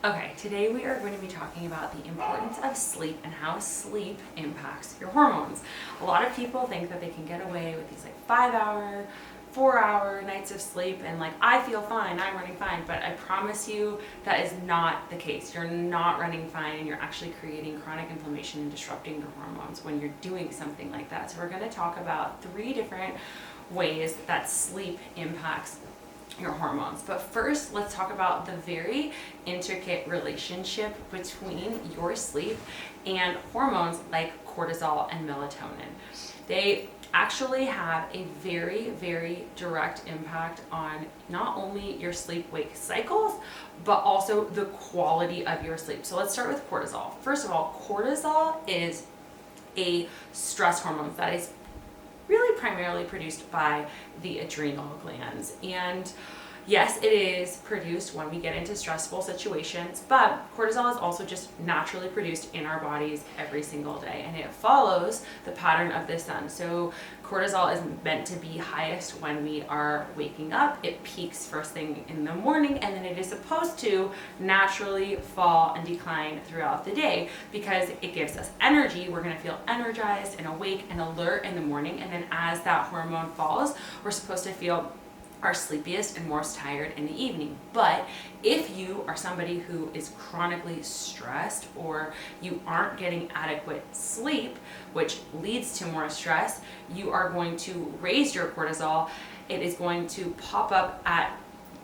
Okay, today we are going to be talking about the importance of sleep and how sleep impacts your hormones. A lot of people think that they can get away with these like 5-hour, 4-hour nights of sleep and like, I feel fine, I'm running fine, but I promise you that is not the case. You're not running fine and you're actually creating chronic inflammation and disrupting your hormones when you're doing something like that. So we're going to talk about 3 different ways that sleep impacts your hormones. But first, let's talk about the very intricate relationship between your sleep and hormones like cortisol and melatonin. They actually have a very, very direct impact on not only your sleep-wake cycles, but also the quality of your sleep. So let's start with cortisol. First of all, cortisol is a stress hormone that is really primarily produced by the adrenal glands. And yes, it is produced when we get into stressful situations, but cortisol is also just naturally produced in our bodies every single day, and it follows the pattern of the sun. So cortisol is meant to be highest when we are waking up. It peaks first thing in the morning, and then it is supposed to naturally fall and decline throughout the day because it gives us energy. We're going to feel energized and awake and alert in the morning, and then as that hormone falls, we're supposed to feel our sleepiest and most tired in the evening. But if you are somebody who is chronically stressed or you aren't getting adequate sleep, which leads to more stress, you are going to raise your cortisol. It is going to pop up at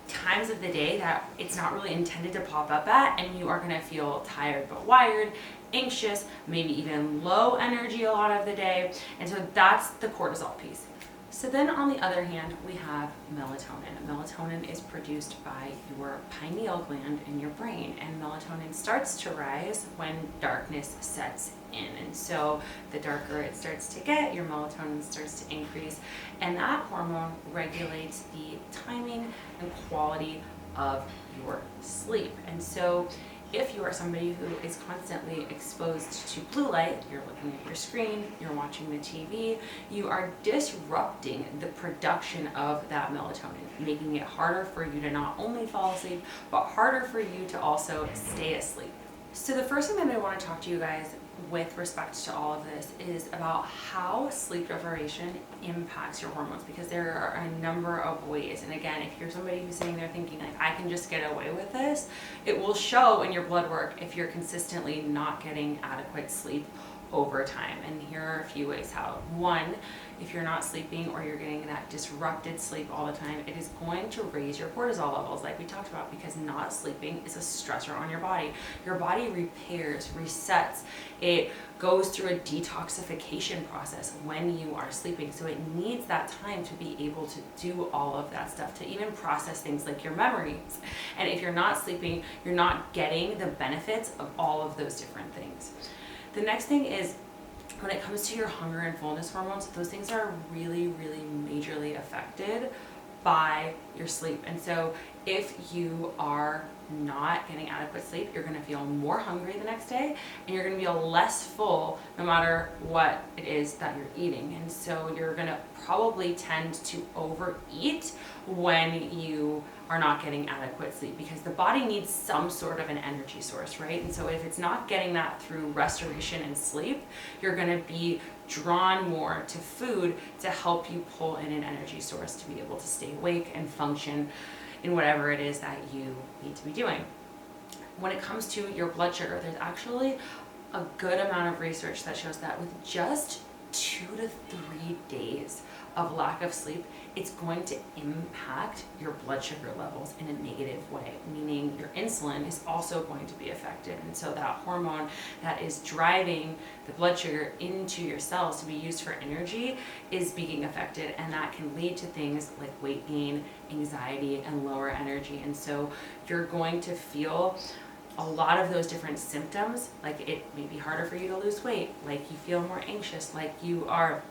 times of the day that it's not really intended to pop up at, and you are going to feel tired but wired, anxious, maybe even low energy a lot of the day. And so that's the cortisol piece. So then on the other hand, we have melatonin. Melatonin is produced by your pineal gland in your brain, and melatonin starts to rise when darkness sets in. And so the darker it starts to get, your melatonin starts to increase, and that hormone regulates the timing and quality of your sleep. And so if you are somebody who is constantly exposed to blue light, you're looking at your screen, you're watching the TV, you are disrupting the production of that melatonin, making it harder for you to not only fall asleep, but harder for you to also stay asleep. So the first thing that I want to talk to you guys with respect to all of this is about how sleep deprivation impacts your hormones, because there are a number of ways. And again, if you're somebody who's sitting there thinking like, I can just get away with this, it will show in your blood work if you're consistently not getting adequate sleep over time. And here are a few ways how. One, if you're not sleeping or you're getting that disrupted sleep all the time, it is going to raise your cortisol levels like we talked about, because not sleeping is a stressor on your body. Your body repairs, resets, it goes through a detoxification process when you are sleeping. So it needs that time to be able to do all of that stuff, to even process things like your memories. And if you're not sleeping, you're not getting the benefits of all of those different things. The next thing is, when it comes to your hunger and fullness hormones, those things are really, really majorly affected by your sleep. And so if you are not getting adequate sleep, you're going to feel more hungry the next day, and you're going to feel less full no matter what it is that you're eating. And so you're going to probably tend to overeat when you are not getting adequate sleep, because the body needs some sort of an energy source, right? And so if it's not getting that through restoration and sleep, you're going to be drawn more to food to help you pull in an energy source to be able to stay awake and function in whatever it is that you need to be doing. When it comes to your blood sugar, there's actually a good amount of research that shows that with just 2 to 3 days of lack of sleep, it's going to impact your blood sugar levels in a negative way, meaning your insulin is also going to be affected. And so that hormone that is driving the blood sugar into your cells to be used for energy is being affected, and that can lead to things like weight gain, anxiety, and lower energy. And so you're going to feel a lot of those different symptoms, like it may be harder for you to lose weight, like you feel more anxious, like you are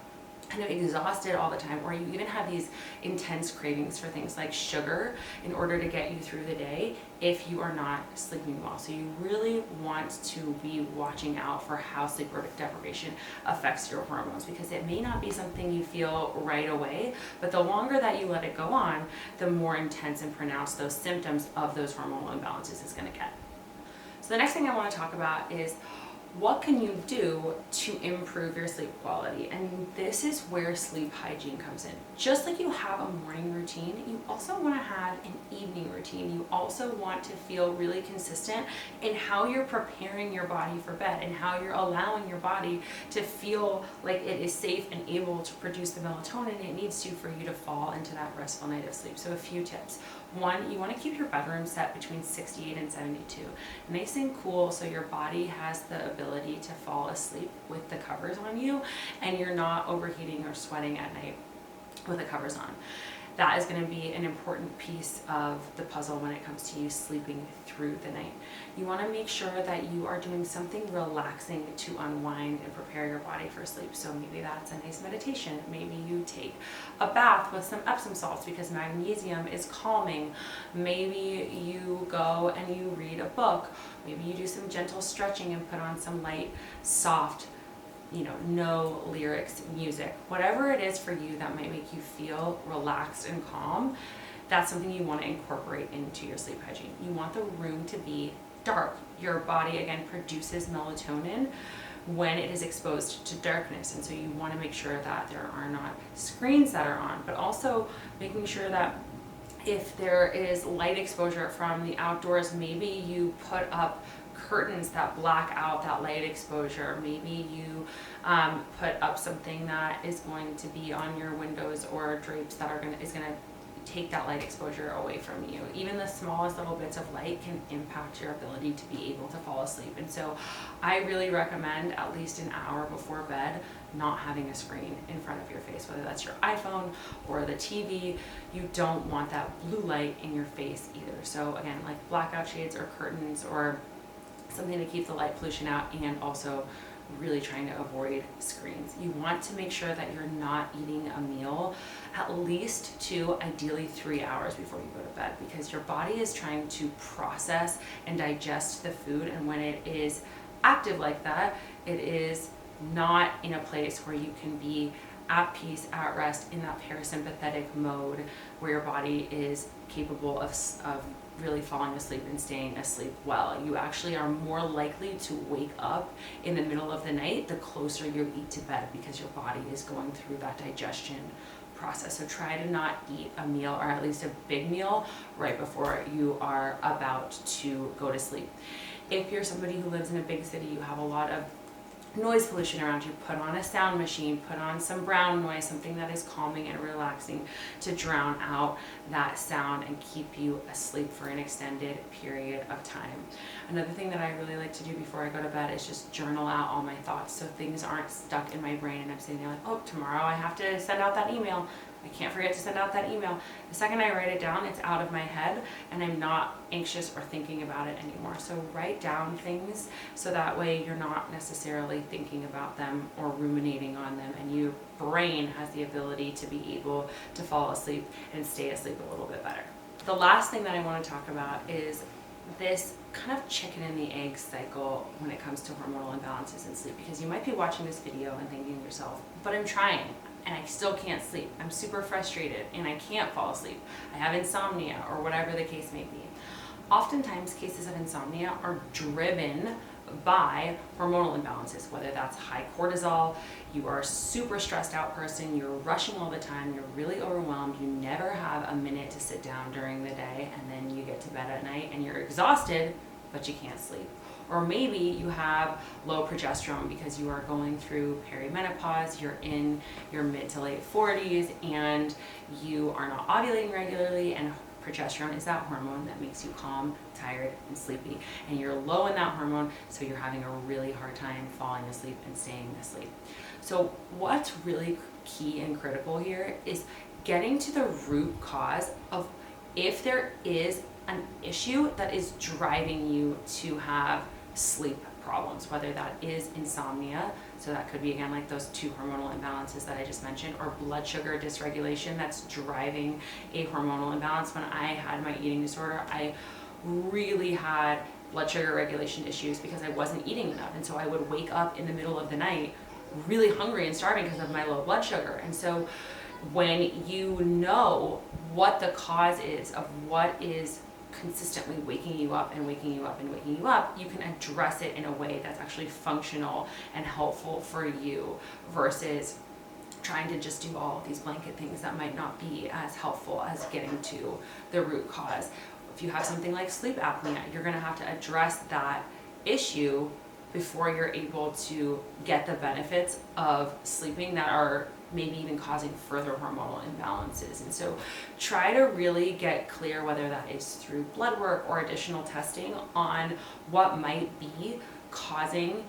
kind of exhausted all the time, or you even have these intense cravings for things like sugar in order to get you through the day if you are not sleeping well. So you really want to be watching out for how sleep deprivation affects your hormones, because it may not be something you feel right away, but the longer that you let it go on, the more intense and pronounced those symptoms of those hormonal imbalances is going to get. So the next thing I want to talk about is what can you do to improve your sleep quality? And this is where sleep hygiene comes in. Just like you have a morning routine, you also want to have an evening routine. You also want to feel really consistent in how you're preparing your body for bed and how you're allowing your body to feel like it is safe and able to produce the melatonin it needs to for you to fall into that restful night of sleep. So a few tips. One, you want to keep your bedroom set between 68 and 72. Nice and cool so your body has the ability to fall asleep with the covers on you and you're not overheating or sweating at night with the covers on. That is going to be an important piece of the puzzle when it comes to you sleeping through the night. You want to make sure that you are doing something relaxing to unwind and prepare your body for sleep. So maybe that's a nice meditation. Maybe you take a bath with some Epsom salts because magnesium is calming. Maybe you go and you read a book. Maybe you do some gentle stretching and put on some light, soft, no lyrics music. Whatever it is for you that might make you feel relaxed and calm, that's something you want to incorporate into your sleep hygiene. You want the room to be dark. Your body, again, produces melatonin when it is exposed to darkness, and so you want to make sure that there are not screens that are on, but also making sure that if there is light exposure from the outdoors, maybe you put up curtains that black out that light exposure. Maybe you put up something that is going to be on your windows or drapes that is going to take that light exposure away from you. Even the smallest little bits of light can impact your ability to be able to fall asleep. And so I really recommend at least an hour before bed not having a screen in front of your face, whether that's your iPhone or the TV. You don't want that blue light in your face either. So again, like blackout shades or curtains or something to keep the light pollution out, and also really trying to avoid screens. You want to make sure that you're not eating a meal at least 2, ideally 3 hours before you go to bed, because your body is trying to process and digest the food, and when it is active like that, it is not in a place where you can be at peace, at rest, in that parasympathetic mode where your body is capable of really falling asleep and staying asleep well. You actually are more likely to wake up in the middle of the night the closer you eat to bed, because your body is going through that digestion process. So try to not eat a meal, or at least a big meal, right before you are about to go to sleep. If you're somebody who lives in a big city, you have a lot of noise pollution around you, put on a sound machine, put on some brown noise, something that is calming and relaxing to drown out that sound and keep you asleep for an extended period of time. Another thing that I really like to do before I go to bed is just journal out all my thoughts, so things aren't stuck in my brain and I'm sitting there like, oh, tomorrow I have to send out that email. I can't forget to send out that email. The second I write it down, it's out of my head and I'm not anxious or thinking about it anymore. So write down things so that way you're not necessarily thinking about them or ruminating on them, and your brain has the ability to be able to fall asleep and stay asleep a little bit better. The last thing that I want to talk about is this kind of chicken and the egg cycle when it comes to hormonal imbalances in sleep, because you might be watching this video and thinking to yourself, but I'm trying and I still can't sleep. I'm super frustrated and I can't fall asleep. I have insomnia, or whatever the case may be. Oftentimes cases of insomnia are driven by hormonal imbalances, whether that's high cortisol, you are a super stressed out person, you're rushing all the time, you're really overwhelmed, you never have a minute to sit down during the day, and then you get to bed at night and you're exhausted, but you can't sleep. Or maybe you have low progesterone because you are going through perimenopause, you're in your mid to late 40s, and you are not ovulating regularly, and progesterone is that hormone that makes you calm, tired, and sleepy. And you're low in that hormone, so you're having a really hard time falling asleep and staying asleep. So what's really key and critical here is getting to the root cause of if there is an issue that is driving you to have sleep problems, whether that is insomnia, so that could be again like those 2 hormonal imbalances that I just mentioned, or blood sugar dysregulation that's driving a hormonal imbalance. When I had my eating disorder, I really had blood sugar regulation issues because I wasn't eating enough, and so I would wake up in the middle of the night really hungry and starving because of my low blood sugar. And so when you know what the cause is of what is consistently waking you up and waking you up and waking you up, you can address it in a way that's actually functional and helpful for you versus trying to just do all of these blanket things that might not be as helpful as getting to the root cause. If you have something like sleep apnea, you're going to have to address that issue before you're able to get the benefits of sleeping that are maybe even causing further hormonal imbalances. And so try to really get clear, whether that is through blood work or additional testing, on what might be causing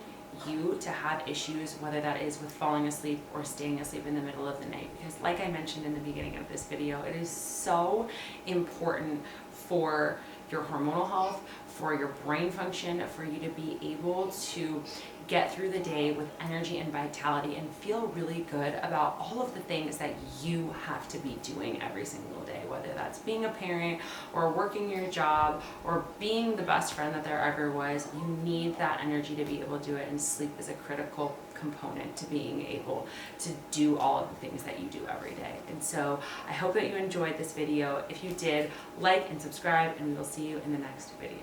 you to have issues, whether that is with falling asleep or staying asleep in the middle of the night. Because like I mentioned in the beginning of this video, it is so important for your hormonal health, for your brain function, for you to be able to get through the day with energy and vitality and feel really good about all of the things that you have to be doing every single day, whether that's being a parent or working your job or being the best friend that there ever was. You need that energy to be able to do it, and sleep is a critical component to being able to do all of the things that you do every day. And so I hope that you enjoyed this video. If you did, like and subscribe, and we will see you in the next video.